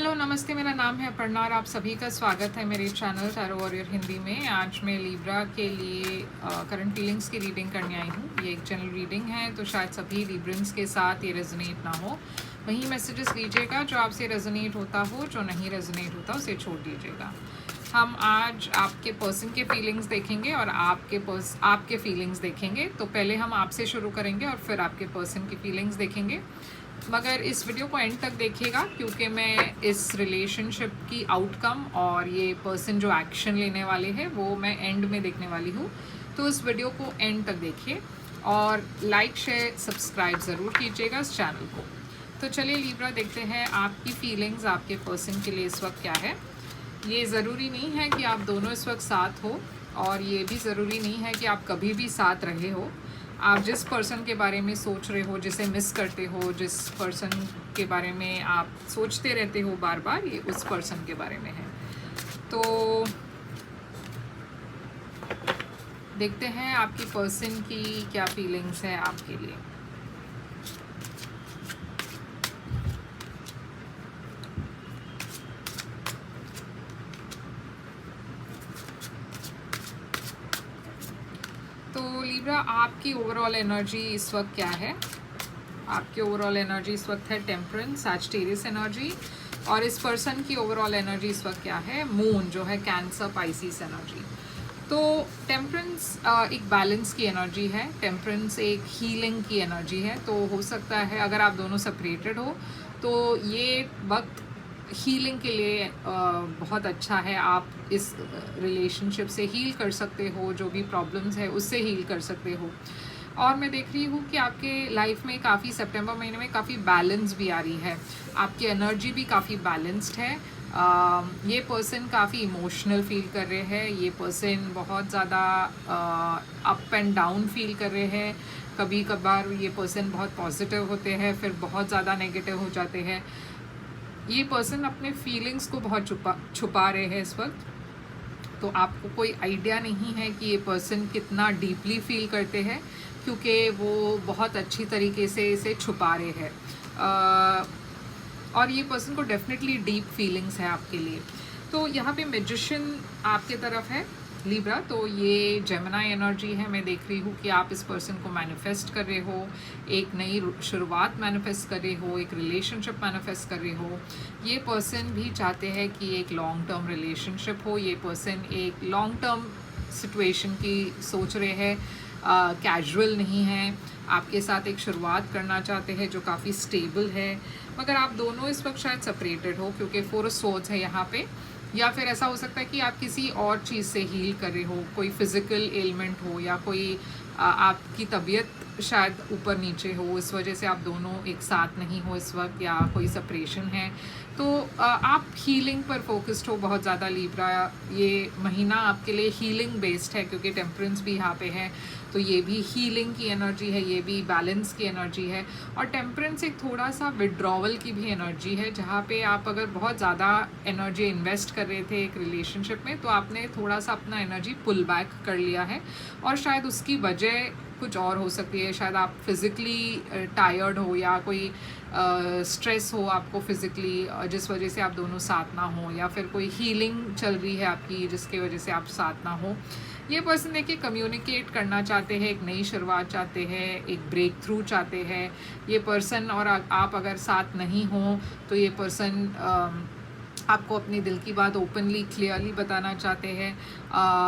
Hello नमस्ते, मेरा नाम है अपर्णा और आप सभी का स्वागत है मेरे चैनल टैरो वॉरियर हिंदी में। आज मैं लिब्रा के लिए करंट फीलिंग्स की रीडिंग करने आई हूँ। ये एक जनरल रीडिंग है, तो शायद सभी लिब्रंस के साथ ये रेजोनेट ना हो। वही मैसेजेस लीजिएगा जो आपसे रेजोनेट होता हो, जो नहीं रेजोनेट होता उसे छोड़ दीजिएगा। हम आज आपके पर्सन के फीलिंग्स देखेंगे और आपके फीलिंग्स देखेंगे। तो पहले हम आपसे शुरू करेंगे और फिर आपके पर्सन की फीलिंग्स देखेंगे। मगर इस वीडियो को एंड तक देखिएगा, क्योंकि मैं इस रिलेशनशिप की आउटकम और ये पर्सन जो एक्शन लेने वाले हैं वो मैं एंड में देखने वाली हूँ। तो इस वीडियो को एंड तक देखिए और लाइक शेयर सब्सक्राइब ज़रूर कीजिएगा इस चैनल को। तो चलिए लिब्रा देखते हैं आपकी फीलिंग्स आपके पर्सन के लिए इस वक्त क्या है। ये ज़रूरी नहीं है कि आप दोनों इस वक्त साथ हो, और ये भी ज़रूरी नहीं है कि आप कभी भी साथ रहे हो। आप जिस पर्सन के बारे में सोच रहे हो, जिसे मिस करते हो, जिस पर्सन के बारे में आप सोचते रहते हो बार बार, ये उस पर्सन के बारे में है। तो देखते हैं आपकी पर्सन की क्या फीलिंग्स है आपके लिए। तो लिब्रा, आपकी ओवरऑल एनर्जी इस वक्त क्या है? आपकी ओवरऑल एनर्जी इस वक्त है टेम्परेंस, सैजिटेरियस एनर्जी। और इस पर्सन की ओवरऑल एनर्जी इस वक्त क्या है? मून, जो है कैंसर पाइसिस एनर्जी। तो टेम्परेंस एक बैलेंस की एनर्जी है, टेम्परेंस एक हीलिंग की एनर्जी है। तो हो सकता है अगर आप दोनों सेपरेटेड हो तो ये वक्त हीलिंग के लिए बहुत अच्छा है। आप इस रिलेशनशिप से हील कर सकते हो, जो भी प्रॉब्लम्स है उससे हील कर सकते हो। और मैं देख रही हूँ कि आपके लाइफ में काफ़ी सितंबर महीने में काफ़ी बैलेंस भी आ रही है, आपकी एनर्जी भी काफ़ी बैलेंस्ड है। ये पर्सन काफ़ी इमोशनल फील कर रहे हैं, ये पर्सन बहुत ज़्यादा अप एंड डाउन फील कर रहे हैं। कभी कभार ये पर्सन बहुत पॉजिटिव होते हैं, फिर बहुत ज़्यादा नेगेटिव हो जाते हैं। ये पर्सन अपने फीलिंग्स को बहुत छुपा रहे हैं इस वक्त। तो आपको कोई आइडिया नहीं है कि ये पर्सन कितना डीपली फील करते हैं, क्योंकि वो बहुत अच्छी तरीके से इसे छुपा रहे हैं। और ये पर्सन को डेफिनेटली डीप फीलिंग्स है आपके लिए। तो यहाँ पे मैजिशियन आपके तरफ है लिब्रा। तो ये जेमिनी एनर्जी है। मैं देख रही हूँ कि आप इस पर्सन को मैनिफेस्ट कर रहे हो, एक नई शुरुआत मैनिफेस्ट कर रहे हो, एक रिलेशनशिप मैनिफेस्ट कर रहे हो। ये पर्सन भी चाहते हैं कि एक लॉन्ग टर्म रिलेशनशिप हो। ये पर्सन एक लॉन्ग टर्म सिचुएशन की सोच रहे हैं, कैजुअल नहीं है। आपके साथ एक शुरुआत करना चाहते हैं जो काफ़ी स्टेबल है। मगर आप दोनों इस वक्त शायद सेपरेटेड हो, क्योंकि 4 ऑफ सोर्ड्स है यहाँ पे। या फिर ऐसा हो सकता है कि आप किसी और चीज़ से हील कर रहे हो, कोई फिज़िकल एलिमेंट हो या कोई आपकी तबीयत शायद ऊपर नीचे हो, इस वजह से आप दोनों एक साथ नहीं हो इस वक्त, या कोई सेपरेशन है। तो आप हीलिंग पर फोकस्ड हो बहुत ज़्यादा लिब्रा। ये महीना आपके लिए हीलिंग बेस्ड है, क्योंकि टेम्परेंस भी यहाँ पे है। तो ये भी हीलिंग की एनर्जी है, ये भी बैलेंस की एनर्जी है। और टेम्परेंस एक थोड़ा सा विड्रॉवल की भी एनर्जी है, जहाँ पे आप अगर बहुत ज़्यादा एनर्जी इन्वेस्ट कर रहे थे एक रिलेशनशिप में, तो आपने थोड़ा सा अपना एनर्जी पुल बैक कर लिया है। और शायद उसकी वजह कुछ और हो सकती है। शायद आप फिज़िकली टायर्ड हो, या कोई स्ट्रेस हो आपको फिज़िकली, जिस वजह से आप दोनों साथ ना हो, या फिर कोई हीलिंग चल रही है आपकी जिसकी वजह से आप साथ ना हो। ये पर्सन देखिए कम्युनिकेट करना चाहते हैं, एक नई शुरुआत चाहते हैं, एक ब्रेक थ्रू चाहते हैं ये पर्सन। और आप अगर साथ नहीं हो तो ये पर्सन आपको अपनी दिल की बात ओपनली क्लियरली बताना चाहते हैं।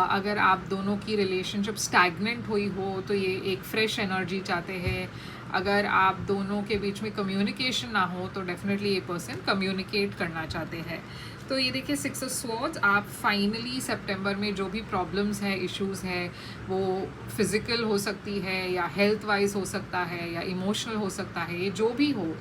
अगर आप दोनों की रिलेशनशिप स्टैग्नेंट हुई हो तो ये एक फ्रेश एनर्जी चाहते हैं। अगर आप दोनों के बीच में कम्युनिकेशन ना हो तो डेफिनेटली ये पर्सन कम्युनिकेट करना चाहते हैं। तो ये देखिए 6 ऑफ स्वॉर्ड्स, आप फाइनली सितंबर में जो भी प्रॉब्लम्स है, इश्यूज़ है, वो फिज़िकल हो सकती है या हेल्थ वाइज हो सकता है या इमोशनल हो सकता है। ये जो भी हो,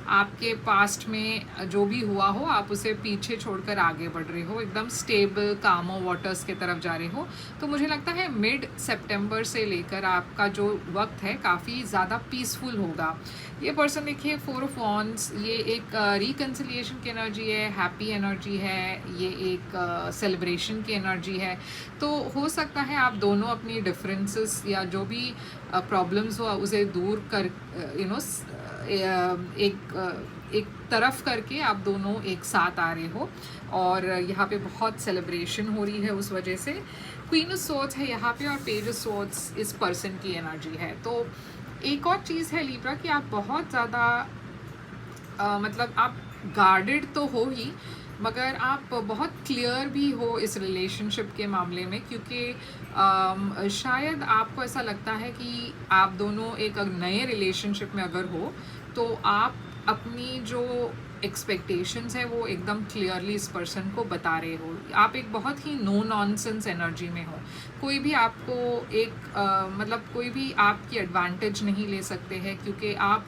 आपके पास्ट में जो भी हुआ हो, आप उसे पीछे छोड़कर आगे बढ़ रहे हो, एकदम स्टेबल कामो वाटर्स के तरफ जा रहे हो। तो मुझे लगता है मिड सितंबर से लेकर आपका जो वक्त है काफ़ी ज़्यादा पीसफुल होगा। ये पर्सन देखिए 4 ऑफ वॉन्ड्स, ये एक रिकन्सिलिएशन की एनर्जी है, हैप्पी एनर्जी है, ये एक सेलिब्रेशन की एनर्जी है। तो हो सकता है आप दोनों अपनी डिफरेंसेस या जो भी प्रॉब्लम्स हो उसे दूर कर एक तरफ करके आप दोनों एक साथ आ रहे हो और यहाँ पे बहुत सेलिब्रेशन हो रही है उस वजह से। क्वीन ऑफ सोर्ड्स है यहाँ पे और पेज ऑफ सोर्ड्स इस पर्सन की एनर्जी है। तो एक और चीज़ है लिब्रा कि आप बहुत ज़्यादा मतलब आप गार्डेड तो हो ही, मगर आप बहुत क्लियर भी हो इस रिलेशनशिप के मामले में, क्योंकि शायद आपको ऐसा लगता है कि आप दोनों एक नए रिलेशनशिप में अगर हो तो आप अपनी जो एक्सपेक्टेशंस है वो एकदम क्लियरली इस पर्सन को बता रहे हो। आप एक बहुत ही नो नॉनसेंस एनर्जी में हो। कोई भी आपको मतलब कोई भी आपकी एडवांटेज नहीं ले सकते हैं, क्योंकि आप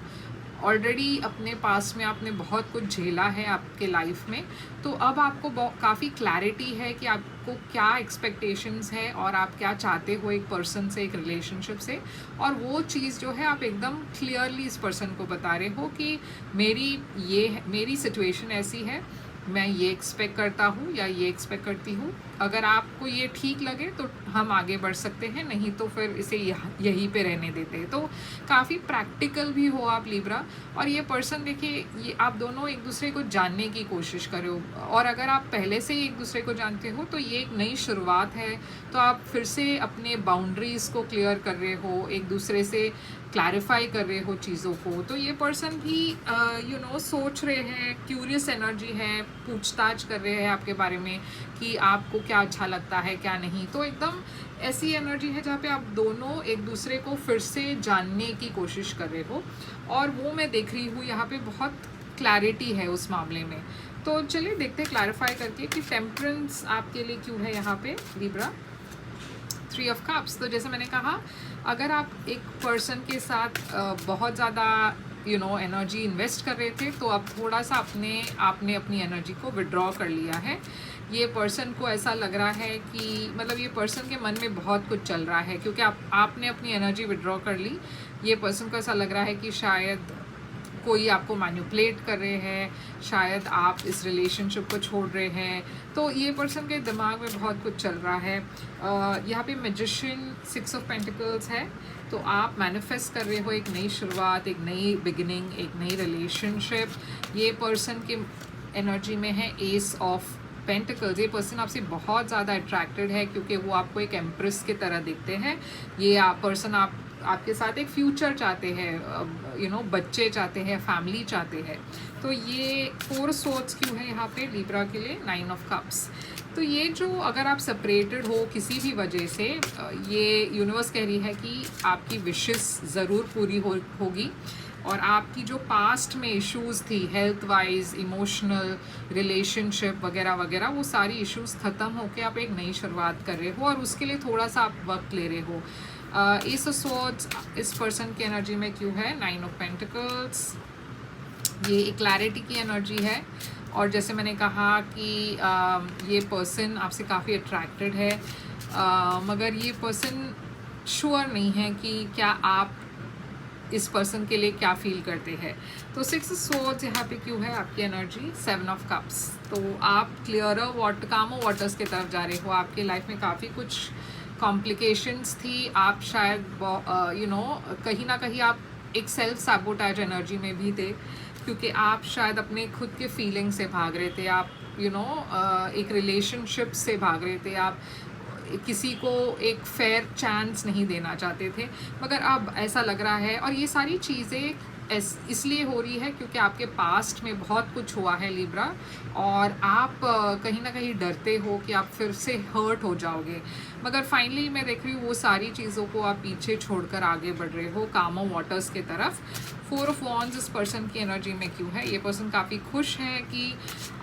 ऑलरेडी अपने पास में आपने बहुत कुछ झेला है आपके लाइफ में। तो अब आपको काफ़ी क्लैरिटी है कि आपको क्या एक्सपेक्टेशंस है और आप क्या चाहते हो एक पर्सन से, एक रिलेशनशिप से। और वो चीज़ जो है आप एकदम क्लियरली इस पर्सन को बता रहे हो कि मेरी सिचुएशन ऐसी है, मैं ये एक्सपेक्ट करता हूँ या ये एक्सपेक्ट करती हूँ। अगर आपको ये ठीक लगे तो हम आगे बढ़ सकते हैं, नहीं तो फिर इसे यहीं पे रहने देते हैं। तो काफ़ी प्रैक्टिकल भी हो आप लिब्रा। और ये पर्सन देखिए, ये आप दोनों एक दूसरे को जानने की कोशिश करो, और अगर आप पहले से ही एक दूसरे को जानते हो तो ये एक नई शुरुआत है। तो आप फिर से अपने बाउंड्रीज़ को क्लियर कर रहे हो, एक दूसरे से क्लैरिफाई कर रहे हो चीज़ों को। तो ये पर्सन भी सोच रहे हैं, क्यूरियस एनर्जी है, पूछताछ कर रहे हैं आपके बारे में कि आपको क्या अच्छा लगता है क्या नहीं। तो एकदम ऐसी एनर्जी है जहाँ पे आप दोनों एक दूसरे को फिर से जानने की कोशिश कर रहे हो, और वो मैं देख रही हूँ यहाँ पे बहुत क्लैरिटी है उस मामले में। तो चलिए देखते हैं क्लैरिफाई करके कि टेम्परेंस आपके लिए क्यों है यहाँ पे लिब्रा। 3 of cups. तो जैसे मैंने कहा, अगर आप एक पर्सन के साथ बहुत ज़्यादा एनर्जी इन्वेस्ट कर रहे थे, तो अब थोड़ा सा आपने अपनी एनर्जी को विड्रॉ कर लिया है। ये पर्सन को ऐसा लग रहा है कि मतलब ये पर्सन के मन में बहुत कुछ चल रहा है, क्योंकि आपने अपनी एनर्जी विड्रॉ कर ली। ये पर्सन को ऐसा लग रहा है कि शायद कोई आपको मैनिपुलेट कर रहे हैं, शायद आप इस रिलेशनशिप को छोड़ रहे हैं। तो ये पर्सन के दिमाग में बहुत कुछ चल रहा है। यहाँ पे मैजिशियन 6 ऑफ पेंटिकल्स है। तो आप मैनिफेस्ट कर रहे हो एक नई शुरुआत, एक नई बिगिनिंग, एक नई रिलेशनशिप। ये पर्सन के एनर्जी में है एस ऑफ पेंटिकल्स। ये पर्सन आपसे बहुत ज़्यादा अट्रैक्टेड है, क्योंकि वो आपको एक एम्प्रेस की तरह दिखते हैं। ये पर्सन आपके साथ एक फ्यूचर चाहते हैं, बच्चे चाहते हैं, फैमिली चाहते हैं। तो ये 4 सोर्ड्स क्यों है यहाँ पे लिब्रा के लिए, 9 ऑफ कप्स। तो ये जो अगर आप सेपरेटेड हो किसी भी वजह से, ये यूनिवर्स कह रही है कि आपकी विशेस ज़रूर पूरी होगी, और आपकी जो पास्ट में इश्यूज़ थी हेल्थ वाइज, इमोशनल, रिलेशनशिप वगैरह वगैरह, वो सारी इश्यूज़ ख़त्म होकर आप एक नई शुरुआत कर रहे हो, और उसके लिए थोड़ा सा आप वक्त ले रहे हो। एस ऑफ स्वॉर्ड्स इस पर्सन की एनर्जी में क्यों है, 9 ऑफ पेंटिकल्स। ये एक क्लैरिटी की एनर्जी है, और जैसे मैंने कहा कि ये पर्सन आपसे काफ़ी अट्रैक्टेड है, मगर ये पर्सन श्योर नहीं है कि क्या आप इस पर्सन के लिए क्या फील करते हैं। तो 6 स्वॉर्ड्स यहाँ पे क्यों है आपकी एनर्जी, 7 ऑफ कप्स। तो आप क्लियरर कामो वाटर्स की तरफ जा रहे हो। आपके लाइफ में काफ़ी कुछ कॉम्प्लिकेशंस थी। आप शायद कहीं ना कहीं आप एक सेल्फ सैबोटेज एनर्जी में भी थे, क्योंकि आप शायद अपने खुद के फीलिंग से भाग रहे थे। आप एक रिलेशनशिप से भाग रहे थे। आप किसी को एक फेयर चांस नहीं देना चाहते थे, मगर अब ऐसा लग रहा है, और ये सारी चीज़ें इसलिए हो रही है क्योंकि आपके पास्ट में बहुत कुछ हुआ है लिब्रा, और आप कहीं ना कहीं डरते हो कि आप फिर से हर्ट हो जाओगे। मगर फाइनली मैं देख रही हूँ वो सारी चीज़ों को आप पीछे छोड़कर आगे बढ़ रहे हो कामो वाटर्स के तरफ। 4 ऑफ वॉन्ड्स इस पर्सन की एनर्जी में क्यों है, ये पर्सन काफ़ी खुश है कि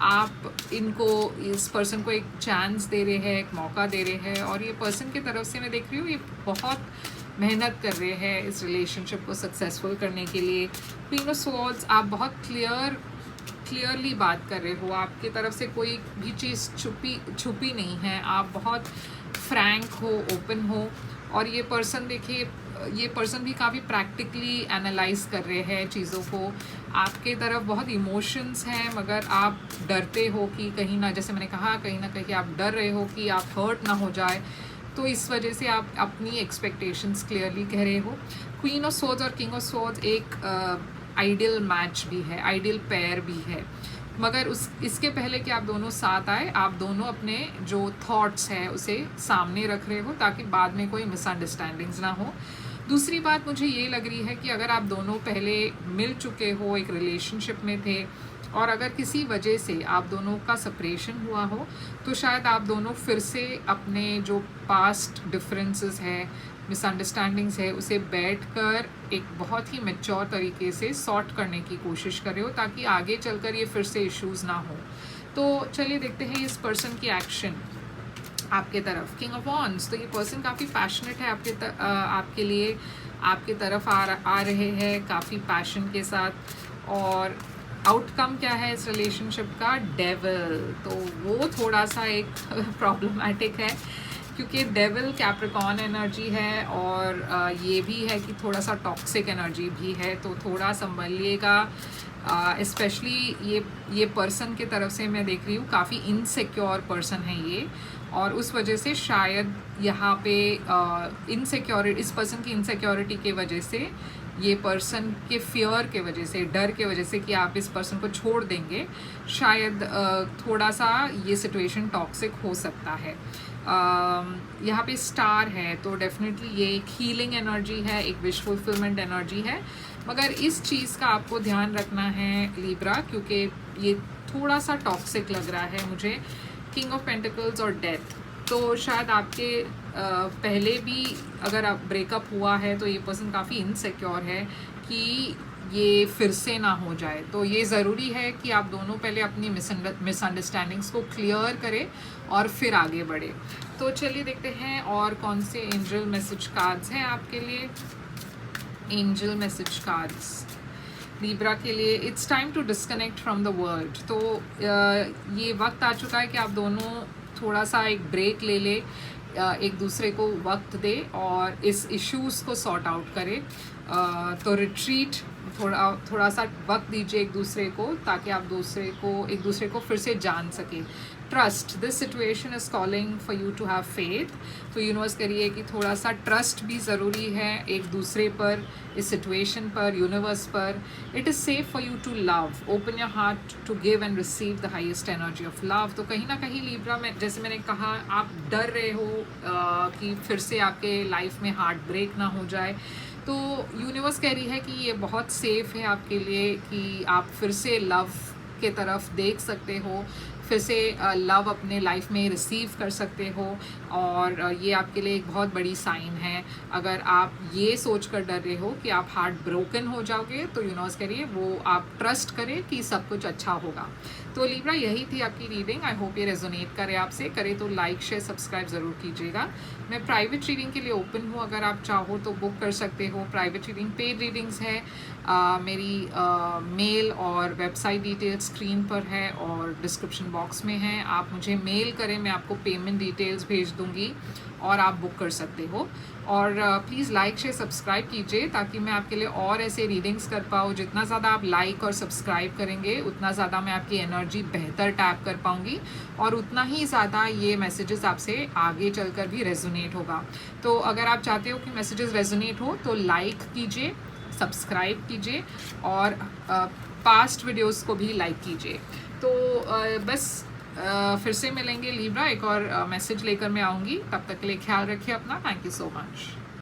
आप इस पर्सन को एक चांस दे रहे हैं, एक मौका दे रहे हैं, और ये पर्सन की तरफ से मैं देख रही हूँ ये बहुत मेहनत कर रहे हैं इस रिलेशनशिप को सक्सेसफुल करने के लिए। क्वीन ऑफ स्वॉर्ड्स, आप बहुत क्लियरली बात कर रहे हो। आपकी तरफ से कोई भी चीज़ छुपी नहीं है। आप बहुत फ्रैंक हो, ओपन हो, और ये पर्सन देखिए, ये पर्सन भी काफ़ी प्रैक्टिकली एनालाइज कर रहे हैं चीज़ों को। आपके तरफ बहुत इमोशंस हैं, मगर आप डरते हो कि कहीं ना, जैसे मैंने कहा, कहीं ना कहीं आप डर रहे हो कि आप हर्ट ना हो जाए। तो इस वजह से आप अपनी एक्सपेक्टेशंस क्लियरली कह रहे हो। क्वीन ऑफ स्वॉर्ड्स और किंग ऑफ स्वॉर्ड्स एक आइडियल मैच भी है, आइडियल पेयर भी है। मगर इसके पहले कि आप दोनों साथ आए, आप दोनों अपने जो थॉट्स हैं उसे सामने रख रहे हो ताकि बाद में कोई मिसअंडरस्टैंडिंग्स ना हो। दूसरी बात मुझे ये लग रही है कि अगर आप दोनों पहले मिल चुके हो, एक रिलेशनशिप में थे, और अगर किसी वजह से आप दोनों का सेपरेशन हुआ हो, तो शायद आप दोनों फिर से अपने जो पास्ट डिफरेंसेस है, मिसअंडरस्टैंडिंग्स है, उसे बैठकर एक बहुत ही मैच्योर तरीके से सॉर्ट करने की कोशिश कर रहे हो ताकि आगे चलकर ये फिर से इश्यूज़ ना हो। तो चलिए देखते हैं इस पर्सन की एक्शन आपके तरफ। किंग ऑफ वॉन्ड्स, तो ये पर्सन काफ़ी पैशनेट है आपके लिए, आपके तरफ आ रहे हैं काफ़ी पैशन के साथ। और आउटकम क्या है इस रिलेशनशिप का? डेविल। तो वो थोड़ा सा एक प्रॉब्लमैटिक है क्योंकि डेविल कैप्रिकॉर्न एनर्जी है, और ये भी है कि थोड़ा सा टॉक्सिक एनर्जी भी है, तो थोड़ा संभलिएगा। स्पेशली ये पर्सन की तरफ से मैं देख रही हूँ काफ़ी इनसिक्योर पर्सन है ये, और उस वजह से शायद यहाँ पे इस पर्सन की इनसिक्योरिटी के वजह से, ये पर्सन के फियर के वजह से, डर के वजह से कि आप इस पर्सन को छोड़ देंगे, शायद थोड़ा सा ये सिचुएशन टॉक्सिक हो सकता है। यहाँ पे स्टार है, तो डेफिनेटली ये एक हीलिंग एनर्जी है, एक विश फुलफिलमेंट एनर्जी है। मगर इस चीज़ का आपको ध्यान रखना है लिब्रा, क्योंकि ये थोड़ा सा टॉक्सिक लग रहा है मुझे। किंग ऑफ पेंटिकल्स और डेथ, तो शायद आपके पहले भी अगर आप ब्रेकअप हुआ है तो ये पर्सन काफ़ी इनसिक्योर है कि ये फिर से ना हो जाए। तो ये ज़रूरी है कि आप दोनों पहले अपनी मिसअंडरस्टैंडिंग्स को क्लियर करें और फिर आगे बढ़े। तो चलिए देखते हैं और कौन से एंजल मैसेज कार्ड्स हैं आपके लिए। एंजल मैसेज कार्ड्स लिब्रा के लिए, it's time to disconnect from the world. तो ये वक्त आ चुका है कि आप दोनों थोड़ा सा एक ब्रेक ले ले, एक दूसरे को वक्त दे और इस इश्यूज़ को सॉर्ट आउट करे। तो रिट्रीट, थोड़ा सा वक्त दीजिए एक दूसरे को ताकि आप एक दूसरे को फिर से जान सकें। Trust, this situation is calling for you to have faith. तो यूनिवर्स करिए कि थोड़ा सा ट्रस्ट भी ज़रूरी है एक दूसरे पर, इस सिचुएशन पर, यूनिवर्स पर। It is safe for you to love, open your heart to give and receive the highest energy of love. तो कहीं ना कहीं लिब्रा में, जैसे मैंने कहा, आप डर रहे हो कि फिर से आपके लाइफ में हार्ट ब्रेक ना हो जाए। तो यूनिवर्स कह रही है कि ये बहुत सेफ़ है आपके लिए कि आप फिर से लव के तरफ देख सकते हो, फिर से लव अपने लाइफ में रिसीव कर सकते हो, और ये आपके लिए एक बहुत बड़ी साइन है। अगर आप ये सोच कर डर रहे हो कि आप हार्ट ब्रोकन हो जाओगे, तो यूनिवर्स करिए वो आप ट्रस्ट करें कि सब कुछ अच्छा होगा। तो लिब्रा, यही थी आपकी रीडिंग। आई होप ये रेजोनेट करे आपसे। करे तो लाइक शेयर सब्सक्राइब ज़रूर कीजिएगा। मैं प्राइवेट रीडिंग के लिए ओपन हूँ, अगर आप चाहो तो बुक कर सकते हो। प्राइवेट रीडिंग पेड रीडिंग्स है। मेरी मेल और वेबसाइट डिटेल्स स्क्रीन पर है और डिस्क्रिप्शन बॉक्स में है। आप मुझे मेल करें, मैं आपको पेमेंट डिटेल्स भेज दूँगी और आप बुक कर सकते हो। और प्लीज़ लाइक शेयर सब्सक्राइब कीजिए ताकि मैं आपके लिए और ऐसे रीडिंग्स कर पाऊँ। जितना ज़्यादा आप लाइक और सब्सक्राइब करेंगे, उतना ज़्यादा मैं आपकी एनर्जी बेहतर टैप कर पाऊँगी, और उतना ही ज़्यादा ये मैसेजेस आपसे आगे चलकर भी रेजोनेट होगा। तो अगर आप चाहते हो कि मैसेजेस रेजोनेट हो तो लाइक कीजिए, सब्सक्राइब कीजिए और पास्ट वीडियोस को भी लाइक कीजिए। तो बस फिर से मिलेंगे लिब्रा, एक और मैसेज लेकर मैं आऊँगी। तब तक के लिए ख्याल रखिए अपना। Thank you so much.